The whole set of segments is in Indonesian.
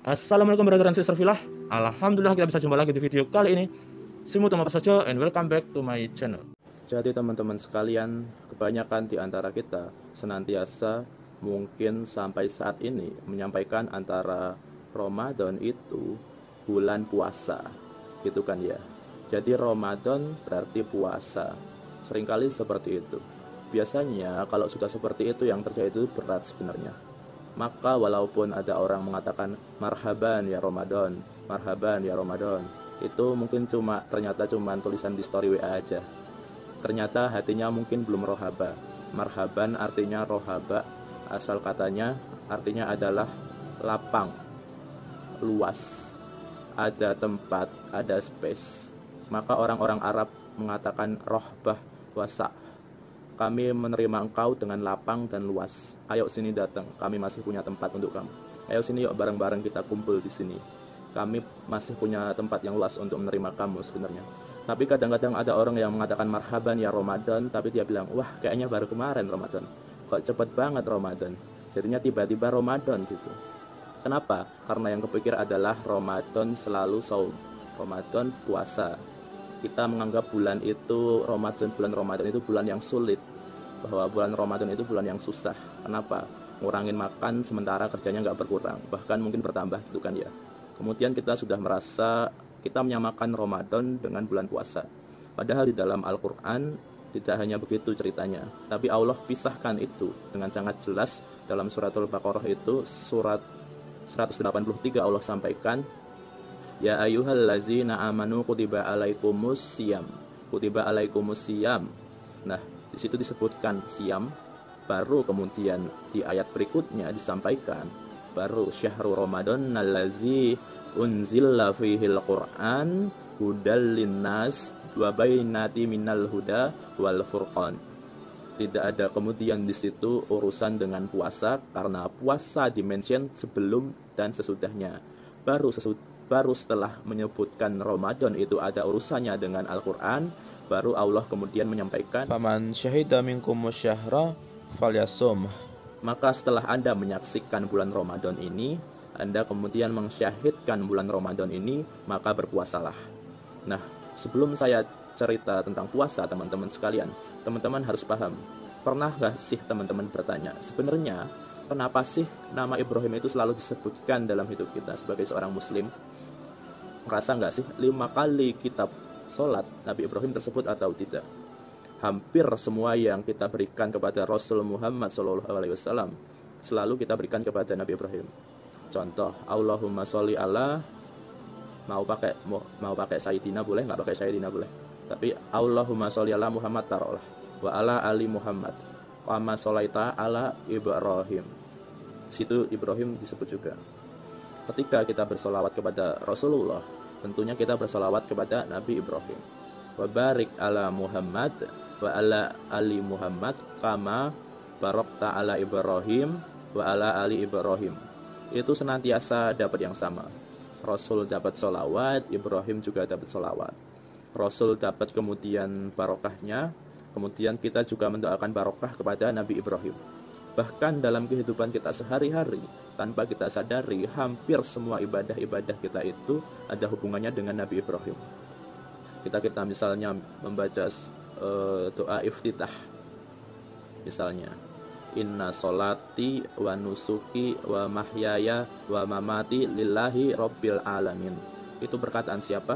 Assalamualaikum brother and sister filah. Alhamdulillah kita bisa jumpa lagi di video kali ini. Semua apa saja and welcome back to my channel. Jadi teman-teman sekalian, kebanyakan di antara kita senantiasa mungkin sampai saat ini menyampaikan antara Ramadan itu bulan puasa, gitu kan ya. Jadi Ramadan berarti puasa. Seringkali seperti itu. Biasanya kalau sudah seperti itu yang terjadi itu berat sebenarnya. Maka walaupun ada orang mengatakan marhaban ya Ramadan, marhaban ya Ramadan, itu mungkin ternyata cuma tulisan di story WA aja. Ternyata hatinya mungkin belum rohaba. Marhaban artinya rohaba, asal katanya artinya adalah lapang, luas, ada tempat, ada space. Maka orang-orang Arab mengatakan rohbah wasa. Kami menerima engkau dengan lapang dan luas. Ayo sini datang, kami masih punya tempat untuk kamu. Ayo sini yuk bareng-bareng kita kumpul di sini. Kami masih punya tempat yang luas untuk menerima kamu sebenarnya. Tapi kadang-kadang ada orang yang mengatakan marhaban ya Ramadan, tapi dia bilang, wah kayaknya baru kemarin Ramadan. Kok cepet banget Ramadan. Jadinya tiba-tiba Ramadan gitu. Kenapa? Karena yang kepikir adalah Ramadan selalu saum. Ramadan puasa. Kita menganggap bulan itu bulan Ramadan itu bulan yang sulit, bahwa bulan Ramadan itu bulan yang susah. Kenapa? Ngurangin makan sementara kerjanya nggak berkurang, bahkan mungkin bertambah gitu kan ya. Kemudian kita sudah merasa kita menyamakan Ramadan dengan bulan puasa. Padahal di dalam Al-Quran tidak hanya begitu ceritanya, tapi Allah pisahkan itu dengan sangat jelas. Dalam suratul Baqarah itu surat 183 Allah sampaikan, ya ayyuhallazina amanu kutiba alaikumus siyam. Kutiba alaikumus siyam. Nah, di situ disebutkan siyam, baru kemudian di ayat berikutnya disampaikan, baru syahrul ramadan allazi unzilla fihil quran hudal linnas wa bainati minal huda wal furqan. Tidak ada kemudian di situ urusan dengan puasa, karena puasa dimention sebelum dan sesudahnya. Baru setelah menyebutkan Ramadan itu ada urusannya dengan Al-Quran, baru Allah kemudian menyampaikan, faman syahida minkum syahra falyasum. maka setelah Anda menyaksikan bulan Ramadan ini, Anda kemudian mensyahidkan bulan Ramadan ini, maka berpuasalah. Nah, sebelum saya cerita tentang puasa teman-teman sekalian, teman-teman harus paham. Pernah gak sih teman-teman bertanya, sebenarnya kenapa sih nama Ibrahim itu selalu disebutkan dalam hidup kita sebagai seorang muslim? Merasa nggak sih 5 kali kitab sholat Nabi Ibrahim tersebut atau tidak? Hampir semua yang kita berikan kepada Rasul Muhammad SAW selalu kita berikan kepada Nabi Ibrahim. Contoh, Allahumma sholli ala, mau pakai Sayyidina boleh, nggak pakai Sayyidina boleh. Tapi Allahumma sholli ala Muhammad taruhlah, wa ala ali Muhammad, kama sholaita ala Ibrahim. Situ Ibrahim disebut juga. Ketika kita bersolawat kepada Rasulullah, tentunya kita bersolawat kepada Nabi Ibrahim. Wa barik ala Muhammad wa ala ali Muhammad kama barokta ala Ibrahim wa ala ali Ibrahim. Itu senantiasa dapat yang sama. Rasul dapat solawat, Ibrahim juga dapat solawat. Rasul dapat kemudian barokahnya, kemudian kita juga mendoakan barokah kepada Nabi Ibrahim. Bahkan dalam kehidupan kita sehari-hari, tanpa kita sadari, hampir semua ibadah-ibadah kita itu ada hubungannya dengan Nabi Ibrahim. Kita misalnya membaca doa iftitah, misalnya inna solati wa nusuki wa mahyaya wa mamati lillahi rabbil alamin. Itu perkataan siapa?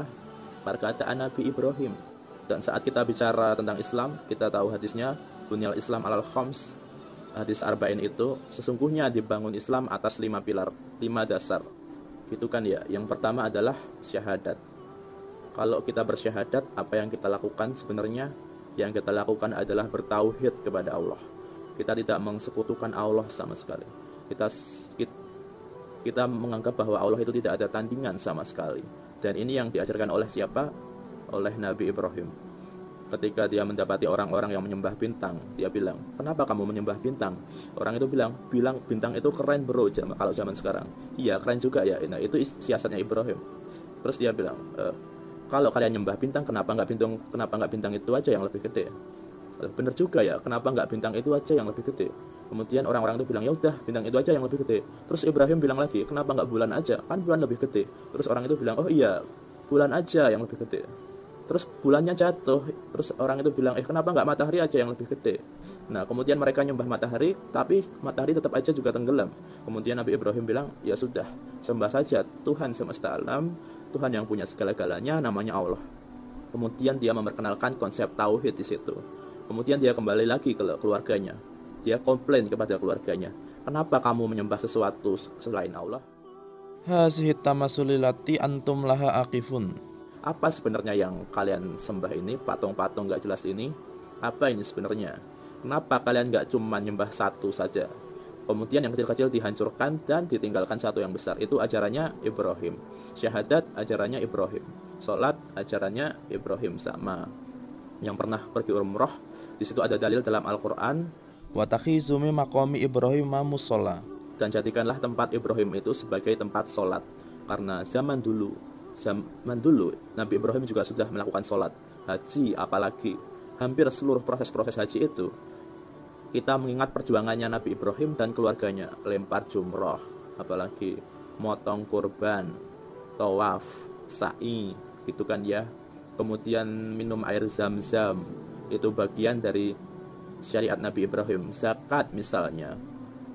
Perkataan Nabi Ibrahim. Dan saat kita bicara tentang Islam, kita tahu hadisnya, bunyal Islam alal khams. Hadis arba'in itu sesungguhnya dibangun Islam atas 5 pilar, 5 dasar. Gitu kan ya. Yang pertama adalah syahadat. Kalau kita bersyahadat, apa yang kita lakukan sebenarnya? Yang kita lakukan adalah bertauhid kepada Allah. Kita tidak mensekutukan Allah sama sekali. Kita menganggap bahwa Allah itu tidak ada tandingan sama sekali. Dan ini yang diajarkan oleh siapa? Oleh Nabi Ibrahim. Ketika dia mendapati orang-orang yang menyembah bintang, dia bilang, kenapa kamu menyembah bintang? Orang itu bilang bintang itu keren bro, kalau zaman sekarang. Iya keren juga ya. Nah itu siasatnya Ibrahim. Terus dia bilang, kalau kalian nyembah bintang, kenapa nggak bintang itu aja yang lebih gede? Bener juga ya, kenapa nggak bintang itu aja yang lebih gede? Kemudian orang-orang itu bilang, ya udah bintang itu aja yang lebih gede. Terus Ibrahim bilang lagi, kenapa nggak bulan aja? Kan bulan lebih gede. Terus orang itu bilang, oh iya, bulan aja yang lebih gede. Terus bulannya jatuh. Terus orang itu bilang, kenapa nggak matahari aja yang lebih gede? Nah, kemudian mereka nyembah matahari, tapi matahari tetap aja juga tenggelam. Kemudian Nabi Ibrahim bilang, ya sudah, sembah saja Tuhan semesta alam, Tuhan yang punya segala-galanya, namanya Allah. Kemudian dia memperkenalkan konsep tauhid di situ. Kemudian dia kembali lagi ke keluarganya. Dia komplain kepada keluarganya, kenapa kamu menyembah sesuatu selain Allah? Hazihi tamasulilati antum laha akifun. Apa sebenarnya yang kalian sembah ini? Patung-patung gak jelas ini, apa ini sebenarnya? Kenapa kalian gak cuma nyembah satu saja? Kemudian yang kecil-kecil dihancurkan dan ditinggalkan satu yang besar. Itu ajarannya Ibrahim. Syahadat ajarannya Ibrahim. Sholat ajarannya Ibrahim. Sama yang pernah pergi umroh, di situ ada dalil dalam Al-Quran, Wa takhizumi maqami Ibrahim musola. dan jadikanlah tempat Ibrahim itu sebagai tempat sholat. Karena zaman dulu Nabi Ibrahim juga sudah melakukan sholat. Haji apalagi, hampir seluruh proses-proses haji itu kita mengingat perjuangannya Nabi Ibrahim dan keluarganya. Lempar jumroh, apalagi motong kurban, tawaf, sa'i, itu kan ya. Kemudian minum air zam-zam, itu bagian dari syariat Nabi Ibrahim. Zakat misalnya,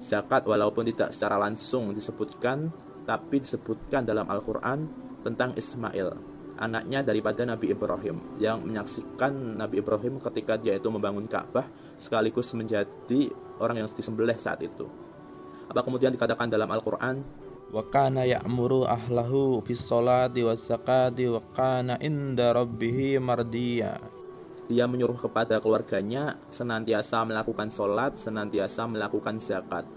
zakat walaupun tidak secara langsung disebutkan, tapi disebutkan dalam Al-Quran tentang Ismail, anaknya daripada Nabi Ibrahim, yang menyaksikan Nabi Ibrahim ketika dia itu membangun Ka'bah sekaligus menjadi orang yang disembelih saat itu. Apa kemudian dikatakan dalam Al-Quran? Wa kana ya'muru ahlahu bis sholati was zakati wa kana inda rabbihi mardiya. Dia menyuruh kepada keluarganya senantiasa melakukan sholat, senantiasa melakukan zakat.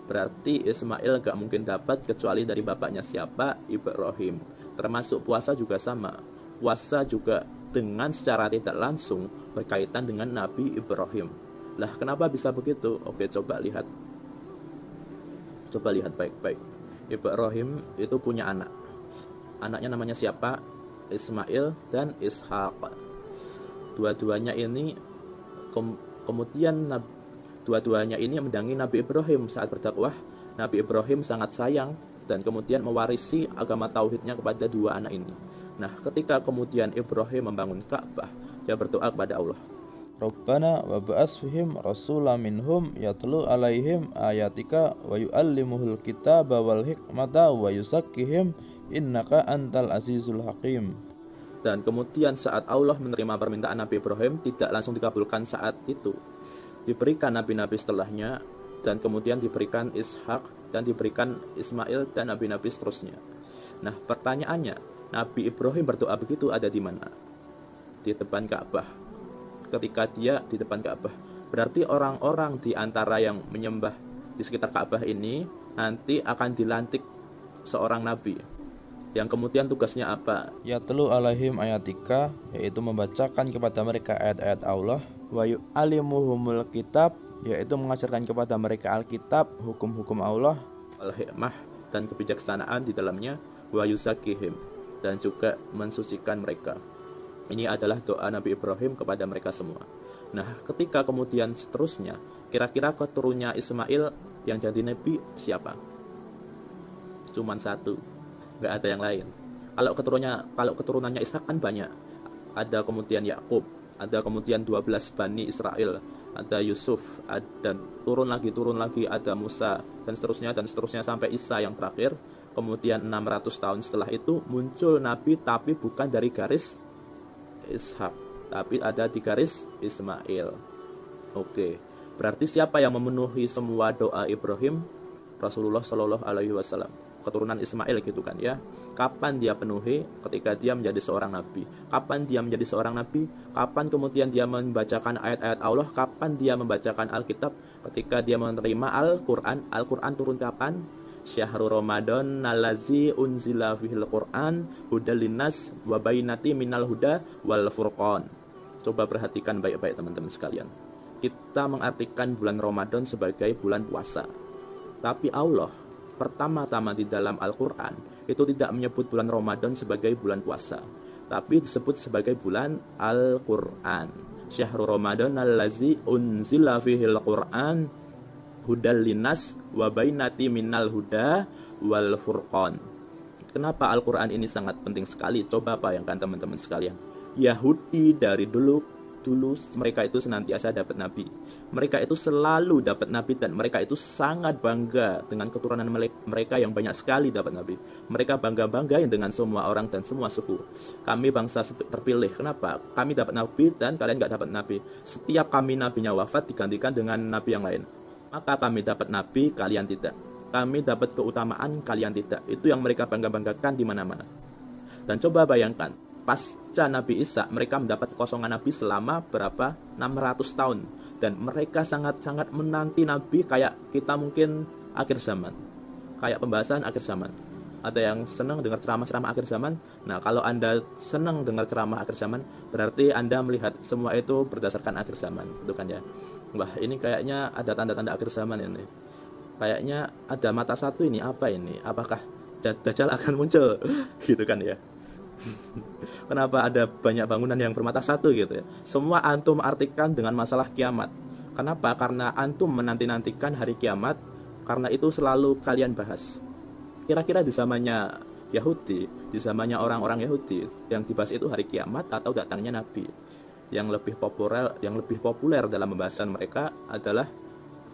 Berarti Ismail gak mungkin dapat kecuali dari bapaknya siapa? Ibrahim. Termasuk puasa juga sama. Puasa juga dengan secara tidak langsung berkaitan dengan Nabi Ibrahim. Lah kenapa bisa begitu? Oke, coba lihat baik-baik. Ibrahim itu punya anak. Anaknya namanya siapa? Ismail dan Ishaq. Dua-duanya ini kemudian dua-duanya ini mendampingi Nabi Ibrahim saat berdakwah. Nabi Ibrahim sangat sayang dan kemudian mewarisi agama tauhidnya kepada dua anak ini. Nah, ketika kemudian Ibrahim membangun Ka'bah, dia berdoa kepada Allah, Rabbana wa ba'as fihim rasulam minhum yatlu alaihim ayatika wa yu'allimuhul kitaba wal hikmata wa yuzakkihim innaka antal azizul hakim. dan kemudian saat Allah menerima permintaan Nabi Ibrahim, tidak langsung dikabulkan saat itu. Diberikan nabi-nabi setelahnya, dan kemudian diberikan Ishak, dan diberikan Ismail, dan nabi-nabi seterusnya. Nah, pertanyaannya, Nabi Ibrahim berdoa begitu ada di mana? Di depan Ka'bah. Ketika dia di depan Ka'bah, berarti orang-orang di antara yang menyembah di sekitar Ka'bah ini nanti akan dilantik seorang nabi, yang kemudian tugasnya apa? Yatlu alaihim ayatika, yaitu membacakan kepada mereka ayat-ayat Allah. Wa yu'allimuhumul kitab, yaitu mengajarkan kepada mereka Alkitab, hukum-hukum Allah. Al-hikmah, dan kebijaksanaan di dalamnya. Wa yuzakihim, dan juga mensucikan mereka. Ini adalah doa Nabi Ibrahim kepada mereka semua. Nah, ketika kemudian seterusnya, kira-kira keturunnya Ismail yang jadi nabi siapa? Cuman satu, nggak ada yang lain. Kalau keturunannya Ishak kan banyak. Ada kemudian Yakub, ada kemudian 12 Bani Israel, ada Yusuf, dan turun lagi, ada Musa, dan seterusnya sampai Isa yang terakhir. Kemudian 600 tahun setelah itu muncul nabi, tapi bukan dari garis Ishak, tapi ada di garis Ismail. Oke, berarti siapa yang memenuhi semua doa Ibrahim? Rasulullah Shallallahu Alaihi Wasallam, keturunan Ismail gitu kan ya. Kapan dia penuhi? Ketika dia menjadi seorang nabi. Kapan dia menjadi seorang nabi? Kapan kemudian dia membacakan ayat-ayat Allah? Kapan dia membacakan Alkitab? Ketika dia menerima Al-Quran. Al-Quran turun kapan? Syahrul Ramadan nalazi unzila fihil Quran hudal linnas wa bainati minal huda wal furqan. Coba perhatikan baik-baik teman-teman sekalian. Kita mengartikan bulan Ramadan sebagai bulan puasa. Tapi Allah pertama-tama di dalam Al-Quran itu tidak menyebut bulan Ramadan sebagai bulan puasa, tapi disebut sebagai bulan Al-Quran. Syahrul Ramadan allazi unzila fihil Quran hudal linas wa bainati minal huda wal furqan. Kenapa Al-Quran ini sangat penting sekali? Coba bayangkan teman-teman sekalian, Yahudi dari dulu mereka itu senantiasa dapat nabi. Mereka itu selalu dapat nabi dan mereka itu sangat bangga dengan keturunan mereka yang banyak sekali dapat nabi. Mereka bangga-banggain dengan semua orang dan semua suku. Kami bangsa terpilih. Kenapa? Kami dapat nabi dan kalian gak dapat nabi. Setiap kami nabinya wafat digantikan dengan nabi yang lain. Maka kami dapat nabi, kalian tidak. Kami dapat keutamaan, kalian tidak. Itu yang mereka bangga-banggakan di mana-mana. Dan coba bayangkan, pasca Nabi Isa, mereka mendapat kekosongan Nabi selama berapa? 600 tahun. Dan mereka sangat-sangat menanti Nabi kayak kita mungkin akhir zaman. Kayak pembahasan akhir zaman. Ada yang senang dengar ceramah-ceramah akhir zaman. Nah, kalau Anda senang dengar ceramah akhir zaman, berarti Anda melihat semua itu berdasarkan akhir zaman. Itu kan ya. Wah, ini kayaknya ada tanda-tanda akhir zaman ini. Kayaknya ada mata satu ini, apa ini? Apakah Dajjal akan muncul? Gitu kan ya. Kenapa ada banyak bangunan yang bermata satu gitu ya? Semua antum artikan dengan masalah kiamat. Kenapa? Karena antum menanti-nantikan hari kiamat. Karena itu selalu kalian bahas. Kira-kira di zamannya Yahudi, di zamannya orang-orang Yahudi, yang dibahas itu hari kiamat atau datangnya Nabi. Yang lebih populer dalam pembahasan mereka adalah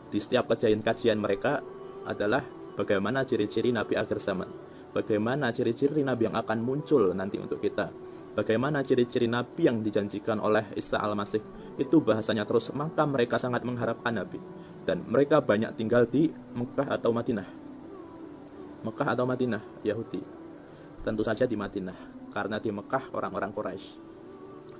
di setiap kajian mereka adalah bagaimana ciri-ciri Nabi akhir zaman. Bagaimana ciri-ciri Nabi yang akan muncul nanti untuk kita. Bagaimana ciri-ciri Nabi yang dijanjikan oleh Isa al-Masih. Itu bahasanya terus. Maka mereka sangat mengharapkan Nabi. Dan mereka banyak tinggal di Mekah atau Madinah. Mekah atau Madinah, Yahudi. Tentu saja di Madinah. Karena di Mekah orang-orang Quraisy.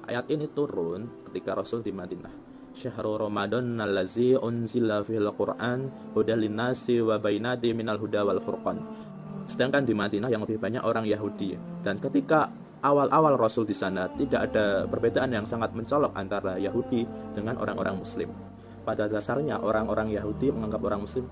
Ayat ini turun ketika Rasul di Madinah. Syahrul Ramadan allazi unzila fil Qur'an hudal linnasi wa bainati minal huda wal furqan. Sedangkan di Madinah yang lebih banyak orang Yahudi. Dan ketika awal-awal Rasul di sana, tidak ada perbedaan yang sangat mencolok antara Yahudi dengan orang-orang Muslim. Pada dasarnya orang-orang Yahudi menganggap orang Muslim,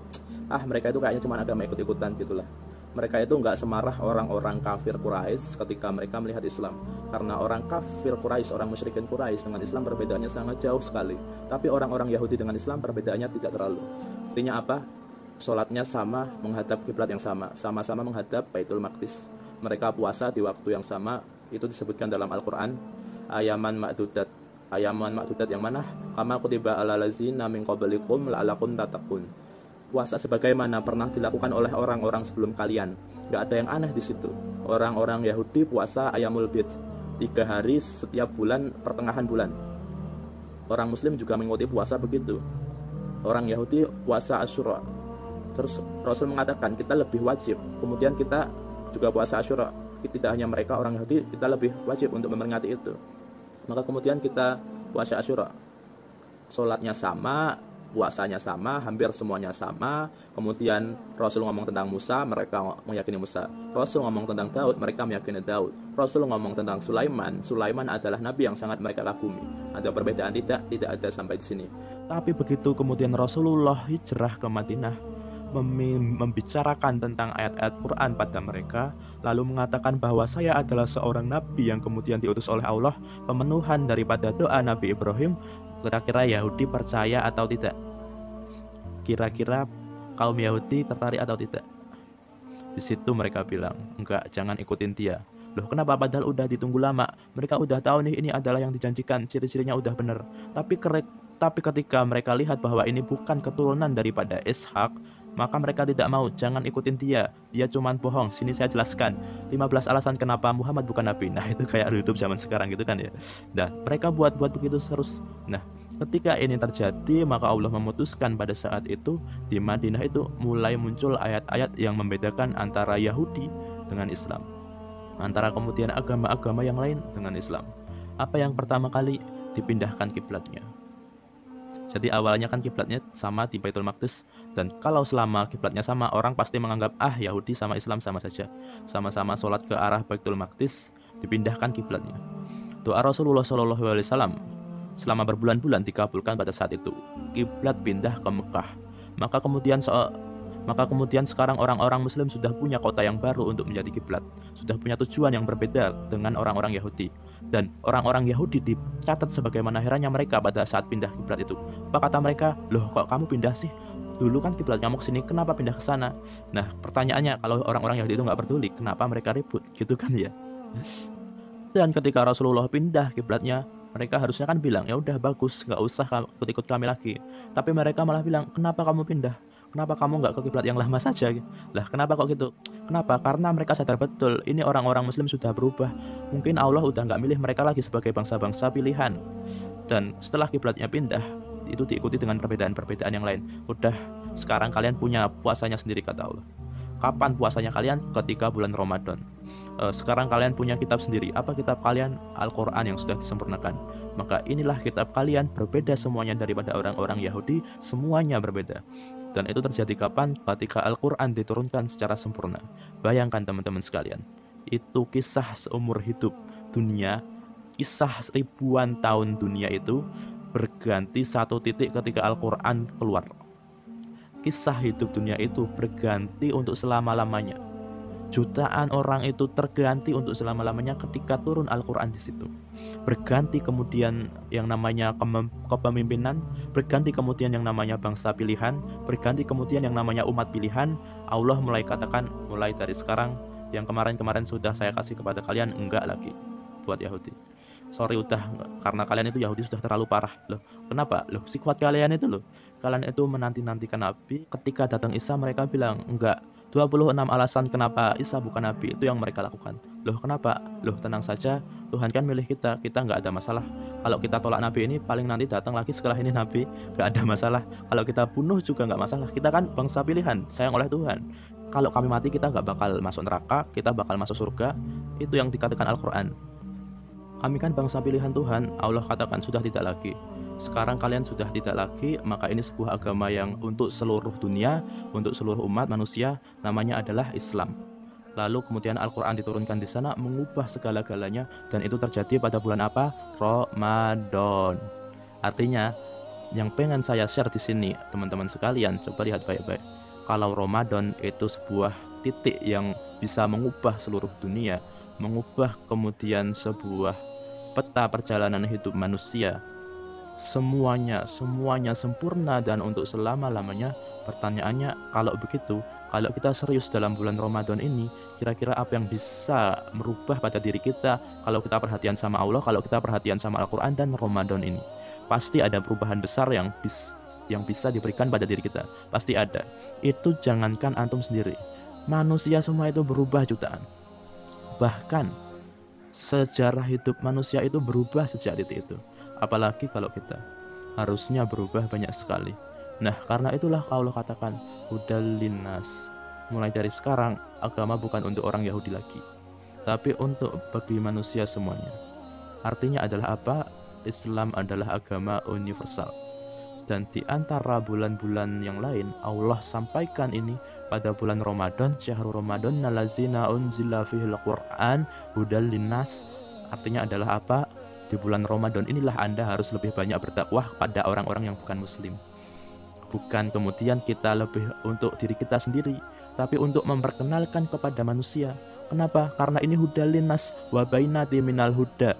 mereka itu kayaknya cuma agama ikut-ikutan gitulah. Mereka itu nggak semarah orang-orang kafir Quraisy ketika mereka melihat Islam. Karena orang kafir Quraisy, orang musyrikin Quraisy dengan Islam perbedaannya sangat jauh sekali. Tapi orang-orang Yahudi dengan Islam perbedaannya tidak terlalu. Artinya apa? Sholatnya sama, menghadap kiblat yang sama, sama-sama menghadap Baitul Maqdis. Mereka puasa di waktu yang sama. Itu disebutkan dalam Al-Quran ayaman ma'dudat yang mana? Kama kutiba ala lazina min qablikum la'alakum tattaqun. Puasa sebagaimana pernah dilakukan oleh orang-orang sebelum kalian. Gak ada yang aneh di situ. Orang-orang Yahudi puasa ayamul bid 3 hari setiap bulan, pertengahan bulan. Orang Muslim juga mengikuti puasa begitu. Orang Yahudi puasa Asyura. Terus Rasul mengatakan kita lebih wajib. Kemudian kita juga puasa Asyura. Tidak hanya mereka orang Yahudi, kita lebih wajib untuk memperingati itu. Maka kemudian kita puasa Asyura. Sholatnya sama, puasanya sama, hampir semuanya sama. Kemudian Rasul ngomong tentang Musa, mereka meyakini Musa. Rasul ngomong tentang Daud, mereka meyakini Daud. Rasul ngomong tentang Sulaiman adalah nabi yang sangat mereka kagumi. Ada perbedaan? Tidak ada sampai di sini. Tapi begitu kemudian Rasulullah hijrah ke Madinah, membicarakan tentang ayat-ayat Quran pada mereka, lalu mengatakan bahwa saya adalah seorang nabi yang kemudian diutus oleh Allah, pemenuhan daripada doa Nabi Ibrahim. Kira-kira Yahudi percaya atau tidak? Kira-kira kaum Yahudi tertarik atau tidak? Di situ mereka bilang, enggak, jangan ikutin dia. Loh, kenapa? Padahal udah ditunggu lama. Mereka udah tahu nih ini adalah yang dijanjikan, ciri-cirinya udah bener. Tapi ketika mereka lihat bahwa ini bukan keturunan daripada Ishak, maka mereka tidak mau. Jangan ikutin dia cuman bohong. Sini saya jelaskan 15 alasan kenapa Muhammad bukan nabi. Nah, itu kayak YouTube zaman sekarang gitu kan ya. Nah, mereka buat begitu terus. Nah, ketika ini terjadi, maka Allah memutuskan pada saat itu di Madinah itu mulai muncul ayat-ayat yang membedakan antara Yahudi dengan Islam, antara kemudian agama-agama yang lain dengan Islam. Apa yang pertama kali? Dipindahkan kiblatnya. Jadi awalnya kan kiblatnya sama di Baitul Maqdis, dan kalau selama kiblatnya sama, orang pasti menganggap Yahudi sama Islam sama saja, sama-sama sholat ke arah Baitul Maqdis. Dipindahkan kiblatnya. Doa Rasulullah SAW selama berbulan-bulan dikabulkan pada saat itu. Kiblat pindah ke Mekah. Maka kemudian sekarang orang-orang Muslim sudah punya kota yang baru untuk menjadi kiblat, sudah punya tujuan yang berbeda dengan orang-orang Yahudi. Dan orang-orang Yahudi dicatat sebagaimana herannya mereka pada saat pindah kiblat itu. Apa kata mereka? Loh, kok kamu pindah sih? dulu kan kiblatnya mau ke sini, kenapa pindah ke sana? Nah, pertanyaannya kalau orang-orang Yahudi itu nggak peduli, kenapa mereka ribut gitu kan ya? Dan ketika Rasulullah pindah kiblatnya, mereka harusnya kan bilang, ya udah bagus, nggak usah ikut-ikut kami lagi. Tapi mereka malah bilang, kenapa kamu pindah? Kenapa kamu nggak ke kiblat yang lama saja? Lah kenapa kok gitu? Kenapa? Karena mereka sadar betul, ini orang-orang Muslim sudah berubah. Mungkin Allah udah nggak milih mereka lagi sebagai bangsa-bangsa pilihan. Dan setelah kiblatnya pindah, itu diikuti dengan perbedaan-perbedaan yang lain. Udah, sekarang kalian punya puasanya sendiri kata Allah. Kapan puasanya kalian? Ketika bulan Ramadan. Sekarang kalian punya kitab sendiri. Apa kitab kalian? Al-Quran yang sudah disempurnakan. Maka inilah kitab kalian, berbeda semuanya daripada orang-orang Yahudi, semuanya berbeda. Dan itu terjadi kapan? Ketika Al-Quran diturunkan secara sempurna. Bayangkan teman-teman sekalian, itu kisah seumur hidup dunia, kisah ribuan tahun dunia itu berganti satu titik ketika Al-Quran keluar. Kisah hidup dunia itu berganti untuk selama-lamanya. Jutaan orang itu terganti untuk selama-lamanya ketika turun Al-Quran di situ. Berganti kemudian yang namanya kepemimpinan, berganti kemudian yang namanya bangsa pilihan, berganti kemudian yang namanya umat pilihan. Allah mulai katakan, mulai dari sekarang, yang kemarin-kemarin sudah saya kasih kepada kalian, enggak lagi buat Yahudi. Sorry udah, karena kalian itu Yahudi sudah terlalu parah. Loh, kenapa? Loh, sifat kalian itu loh. Kalian itu menanti-nantikan Nabi, ketika datang Isa mereka bilang, enggak. 26 alasan kenapa Isa bukan Nabi, itu yang mereka lakukan. Loh kenapa? Loh tenang saja, Tuhan kan milih kita nggak ada masalah. Kalau kita tolak Nabi ini, paling nanti datang lagi setelah ini Nabi, nggak ada masalah. Kalau kita bunuh juga nggak masalah, kita kan bangsa pilihan, sayang oleh Tuhan. Kalau kami mati kita nggak bakal masuk neraka, kita bakal masuk surga. Itu yang dikatakan Al-Quran. Kami kan bangsa pilihan Tuhan, Allah katakan sudah tidak lagi. Sekarang kalian sudah tidak lagi, maka ini sebuah agama yang untuk seluruh dunia, untuk seluruh umat manusia, namanya adalah Islam. Lalu kemudian Al-Quran diturunkan di sana, mengubah segala-galanya, dan itu terjadi pada bulan apa? Ramadan. Artinya, yang pengen saya share di sini, teman-teman sekalian, coba lihat baik-baik. Kalau Ramadan itu sebuah titik yang bisa mengubah seluruh dunia, mengubah kemudian sebuah peta perjalanan hidup manusia, semuanya sempurna dan untuk selama-lamanya. Pertanyaannya, kalau begitu, kalau kita serius dalam bulan Ramadan ini, kira-kira apa yang bisa merubah pada diri kita kalau kita perhatian sama Allah, kalau kita perhatian sama Al-Quran dan Ramadan ini? Pasti ada perubahan besar yang bisa diberikan pada diri kita. Pasti ada. Itu jangankan antum sendiri, manusia semua itu berubah jutaan. Bahkan sejarah hidup manusia itu berubah sejak titik itu. Apalagi kalau kita harusnya berubah banyak sekali. Nah, karena itulah Allah katakan hudal linnas. Mulai dari sekarang, agama bukan untuk orang Yahudi lagi, tapi untuk bagi manusia semuanya. Artinya adalah apa? Islam adalah agama universal. Dan di antara bulan-bulan yang lain, Allah sampaikan ini pada bulan Ramadan, syahrul Ramadan allazina unzila fihil Qur'an hudal linnas. Artinya adalah apa? Di bulan Ramadan inilah Anda harus lebih banyak berdakwah pada orang-orang yang bukan muslim. Bukan kemudian kita lebih untuk diri kita sendiri, tapi untuk memperkenalkan kepada manusia. Kenapa? Karena ini hudal linnas wa bainati minal huda,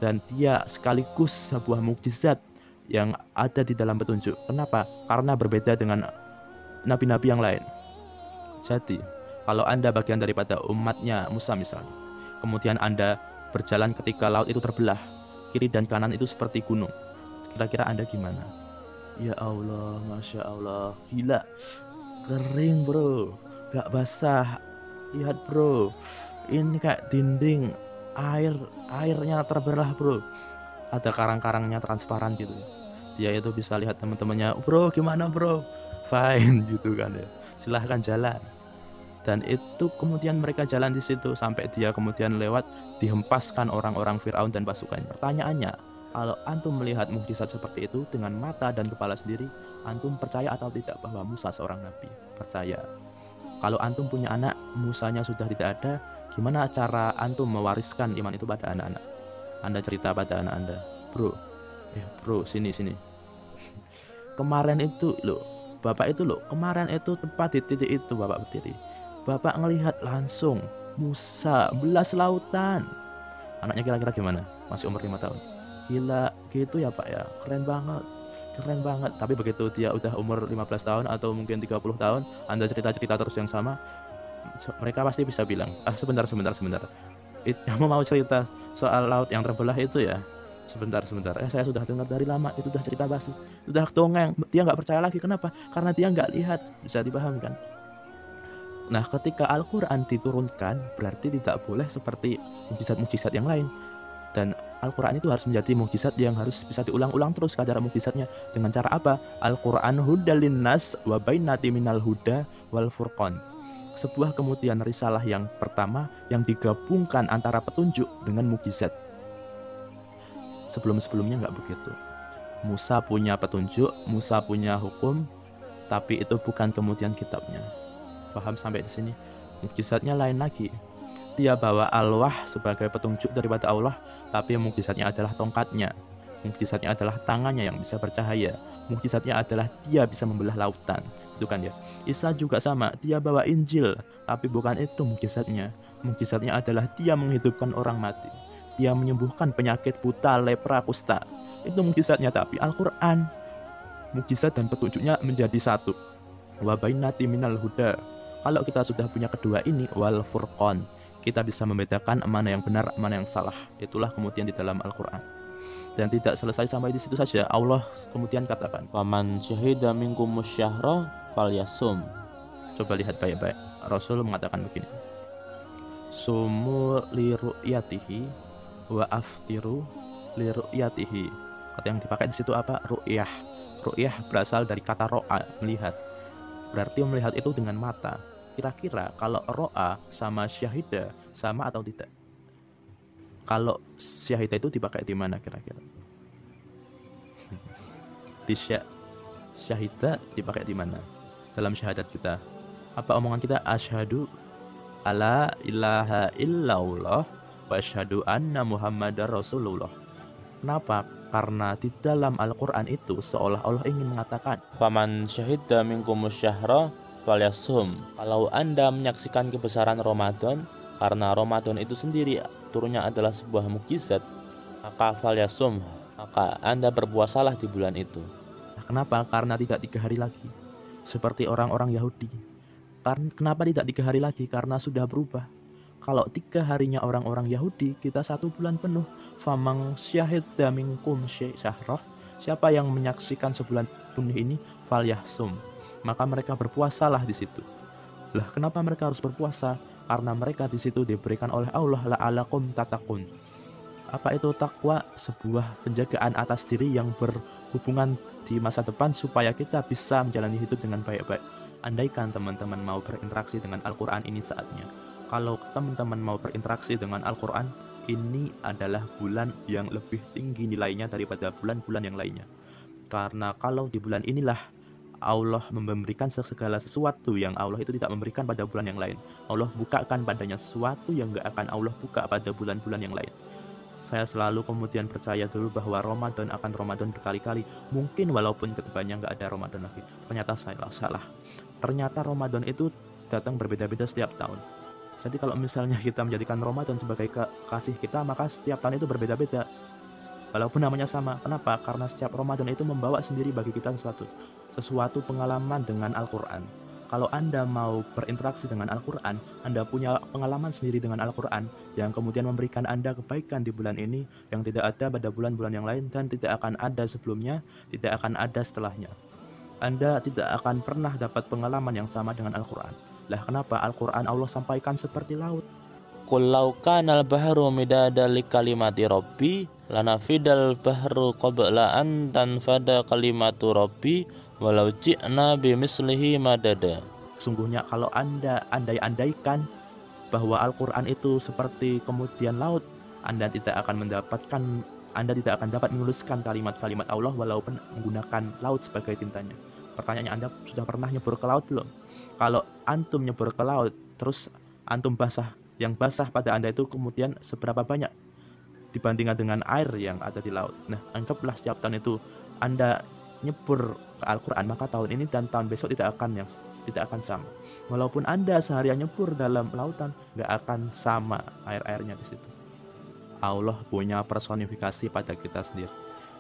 dan dia sekaligus sebuah mukjizat yang ada di dalam petunjuk. Kenapa? Karena berbeda dengan nabi-nabi yang lain. Jadi, kalau Anda bagian daripada umatnya Musa misalnya, kemudian Anda berjalan ketika laut itu terbelah, kiri dan kanan itu seperti gunung, kira-kira Anda gimana? Ya Allah, Masya Allah, gila, kering bro, gak basah. Lihat bro, ini kayak dinding, airnya terbelah bro, ada karang-karangnya transparan gitu. Dia itu bisa lihat teman-temannya, bro gimana bro, fine gitu kan ya, silahkan jalan. Dan itu kemudian mereka jalan di situ sampai dia kemudian lewat, dihempaskan orang-orang Fir'aun dan pasukannya. Pertanyaannya, kalau antum melihat mukjizat seperti itu dengan mata dan kepala sendiri, antum percaya atau tidak bahwa Musa seorang nabi? Percaya. Kalau antum punya anak, Musanya sudah tidak ada, gimana cara antum mewariskan iman itu pada anak-anak? Anda cerita pada anak Anda, bro, sini. Kemarin itu loh, bapak itu loh, kemarin itu tepat di titik itu bapak berdiri. Bapak ngelihat langsung Musa belas lautan. Anaknya kira-kira gimana? Masih umur 5 tahun. Gila gitu ya pak ya, keren banget. keren banget. Tapi begitu dia udah umur 15 tahun atau mungkin 30 tahun, Anda cerita-cerita terus yang sama, mereka pasti bisa bilang, sebentar. Kamu mau cerita soal laut yang terbelah itu ya? Sebentar. Saya sudah dengar dari lama, itu udah cerita basi, sudah dongeng. Dia nggak percaya lagi. Kenapa? Karena dia nggak lihat. Bisa dipahami kan? Nah, ketika Al-Quran diturunkan, berarti tidak boleh seperti mukjizat-mukjizat yang lain. Dan Al-Quran itu harus menjadi mukjizat yang harus bisa diulang-ulang terus kadar mukjizatnya. Dengan cara apa? Al-Quran hudal linnas wa bainati minal huda wal furqan. Sebuah kemudian risalah yang pertama yang digabungkan antara petunjuk dengan mukjizat. Sebelum-sebelumnya nggak begitu. Musa punya petunjuk, Musa punya hukum, tapi itu bukan kemudian kitabnya. Paham sampai di sini? Mukjizatnya lain lagi. Dia bawa al-wah sebagai petunjuk daripada Allah, tapi mukjizatnya adalah tongkatnya. Mukjizatnya adalah tangannya yang bisa bercahaya. Mukjizatnya adalah dia bisa membelah lautan. Itu kan ya. Isa juga sama, dia bawa Injil, tapi bukan itu mukjizatnya. Mukjizatnya adalah dia menghidupkan orang mati. Dia menyembuhkan penyakit buta, lepra, kusta. Itu mukjizatnya, tapi Al-Quran, mukjizat dan petunjuknya menjadi satu. Wa bainati minal huda. Kalau kita sudah punya kedua ini, wal furqan, kita bisa membedakan mana yang benar, mana yang salah. Itulah kemudian di dalam Al-Quran. Dan tidak selesai sampai di situ saja. Allah kemudian katakan, Faman syahida minkum syahra falyasum. coba lihat baik-baik. Rasul mengatakan begini, sumu li ru'yatihi wa aftiru li ru'yatihi. Kata yang dipakai di situ apa? Ru'yah. Ru'yah berasal dari kata ro'a, melihat. Berarti melihat itu dengan mata. Kira-kira kalau ro'a sama syahida sama atau tidak? Kalau syahida itu dipakai di mana kira-kira? Di syahida dipakai di mana? Dalam syahadat kita. Apa omongan kita? Asyhadu alla ilaha illallah wa asyhadu anna muhammadar rasulullah. Kenapa? Karena di dalam Al-Quran itu seolah-olah ingin mengatakan, Faman syahida minkum syahra falyasum. Kalau Anda menyaksikan kebesaran Ramadan, karena Ramadan itu sendiri turunnya adalah sebuah mukjizat, maka falyasum, maka Anda berpuasalah di bulan itu. kenapa? Karena tidak 3 hari lagi. Seperti orang-orang Yahudi. Kenapa tidak 3 hari lagi? Karena sudah berubah. Kalau 3 harinya orang-orang Yahudi, kita 1 bulan penuh. Famang syahida minkum syahrah, siapa yang menyaksikan sebulan penuh ini, falyahsum, maka mereka berpuasalah di situ. Lah, kenapa mereka harus berpuasa? Karena mereka di situ diberikan oleh Allah la'alakum tatakun. Apa itu takwa? Sebuah penjagaan atas diri yang berhubungan di masa depan supaya kita bisa menjalani hidup dengan baik-baik. Andaikan teman-teman mau berinteraksi dengan Al-Quran, ini saatnya. Kalau teman-teman mau berinteraksi dengan Al-Quran, ini adalah bulan yang lebih tinggi nilainya daripada bulan-bulan yang lainnya. Karena kalau di bulan inilah Allah memberikan segala sesuatu yang Allah itu tidak memberikan pada bulan yang lain. Allah bukakan padanya sesuatu yang gak akan Allah buka pada bulan-bulan yang lain. Saya selalu kemudian percaya dulu bahwa Ramadan akan Ramadan berkali-kali. Mungkin walaupun kedepannya gak ada Ramadan lagi. Ternyata saya salah. Ternyata Ramadan itu datang berbeda-beda setiap tahun. Jadi kalau misalnya kita menjadikan Ramadan sebagai kasih kita, maka setiap tahun itu berbeda-beda. Walaupun namanya sama. Kenapa? Karena setiap Ramadan itu membawa sendiri bagi kita sesuatu pengalaman dengan Al-Quran. Kalau Anda mau berinteraksi dengan Al-Quran, Anda punya pengalaman sendiri dengan Al-Quran yang kemudian memberikan Anda kebaikan di bulan ini yang tidak ada pada bulan-bulan yang lain dan tidak akan ada sebelumnya, tidak akan ada setelahnya. Anda tidak akan pernah dapat pengalaman yang sama dengan Al-Quran. Lah, kenapa? Al-Quran Allah sampaikan seperti laut. Qul law kana al-bahru midada li kalimati rabbi lanafidal bahru qabla an tanfada kalimatu rabbi walau ji'na bimislihi madada. Sungguhnya kalau Anda andai-andaikan bahwa Al-Quran itu seperti kemudian laut, Anda tidak akan dapat menuliskan kalimat-kalimat Allah walaupun menggunakan laut sebagai tintanya. Pertanyaannya, Anda sudah pernah nyebur ke laut belum? Kalau antum nyebur ke laut, terus antum basah, yang basah pada Anda itu kemudian seberapa banyak dibandingkan dengan air yang ada di laut. Nah, anggaplah setiap tahun itu Anda nyebur ke Al-Quran, maka tahun ini dan tahun besok tidak akan sama. Walaupun Anda seharian nyebur dalam lautan, nggak akan sama air-airnya di situ. Allah punya personifikasi pada kita sendiri.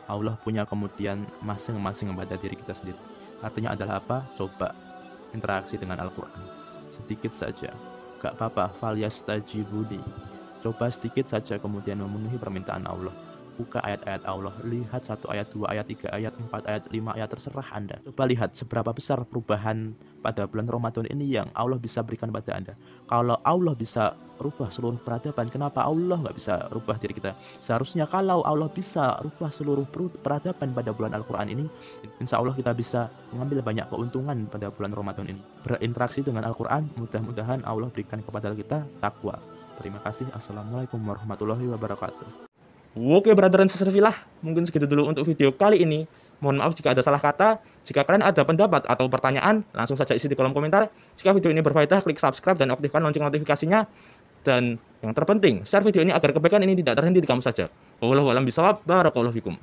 Allah punya kemudian masing-masing pada diri kita sendiri. Artinya adalah apa? Coba interaksi dengan Al-Quran sedikit saja, gak apa-apa. Falyastajibuni, coba sedikit saja kemudian memenuhi permintaan Allah. Buka ayat-ayat Allah, lihat 1 ayat, 2 ayat, 3 ayat, 4 ayat, 5 ayat, terserah Anda. Coba lihat seberapa besar perubahan pada bulan Ramadan ini yang Allah bisa berikan pada Anda. Kalau Allah bisa rubah seluruh peradaban, kenapa Allah nggak bisa rubah diri kita? Seharusnya kalau Allah bisa rubah seluruh peradaban pada bulan Al-Quran ini, insya Allah kita bisa mengambil banyak keuntungan pada bulan Ramadan ini. Berinteraksi dengan Al-Quran, mudah-mudahan Allah berikan kepada kita takwa. Terima kasih. Assalamualaikum warahmatullahi wabarakatuh. Oke brother dan sister filah, mungkin segitu dulu untuk video kali ini. Mohon maaf jika ada salah kata. Jika kalian ada pendapat atau pertanyaan, langsung saja isi di kolom komentar. Jika video ini berfaedah, klik subscribe dan aktifkan lonceng notifikasinya. Dan yang terpenting, share video ini agar kebaikan ini tidak terhenti di kamu saja. Wallahu a'lam bishawab. Barakallahu fikum.